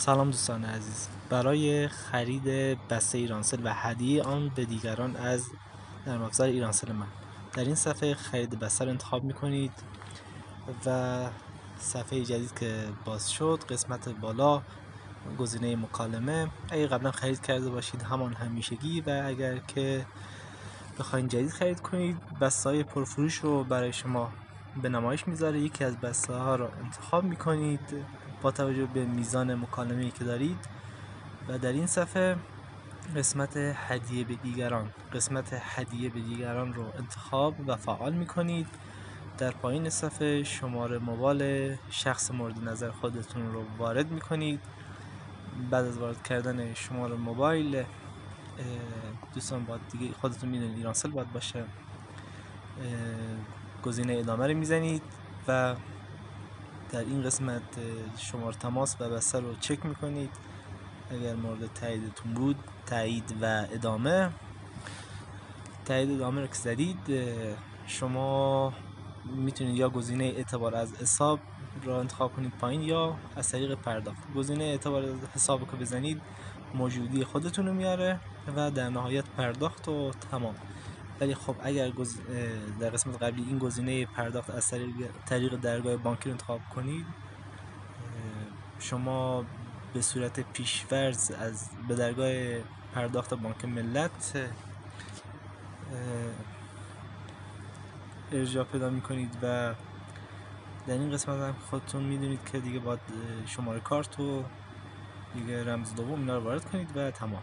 سلام دوستان عزیز. برای خرید بسته ایرانسل و هدیه آن به دیگران از نرم افزار ایرانسل من، در این صفحه خرید بسته رو انتخاب میکنید و صفحه جدید که باز شد، قسمت بالا گزینه مکالمه. اگه قبلا خرید کرده باشید همان همیشگی، و اگر که بخواید جدید خرید کنید بسته های پرفروش رو برای شما به نمایش میذاره. یکی از بسته ها رو انتخاب میکنید با توجه به میزان مکالمه‌ای که دارید و در این صفحه قسمت هدیه به دیگران رو انتخاب و فعال میکنید. در پایین صفحه شماره موبایل شخص مورد نظر خودتون رو وارد میکنید. بعد از وارد کردن شماره موبایل دوستان باید دیگه خودتون میدونید ایرانسل باید باشه، گزینه ادامه رو میزنید و در این قسمت شماره تماس و بسته رو چک میکنید. اگر مورد تاییدتون بود تایید و ادامه رو که زدید، شما میتونید یا گزینه اعتبار از حساب رو انتخاب کنید پایین یا از طریق پرداخت. گزینه اعتبار از حساب که بزنید موجودی خودتون رو میاره و در نهایت پرداخت و تمام. ولی خب اگر در قسمت قبلی این گزینه پرداخت از طریق درگاه بانکی رو انتخاب کنید، شما به صورت پیش‌فرض به درگاه پرداخت بانک ملت ارجاع پیدا میکنید و در این قسمت هم خودتون میدونید که دیگه باید شماره کارت و دیگه رمز دوم اینا رو وارد کنید و تمام.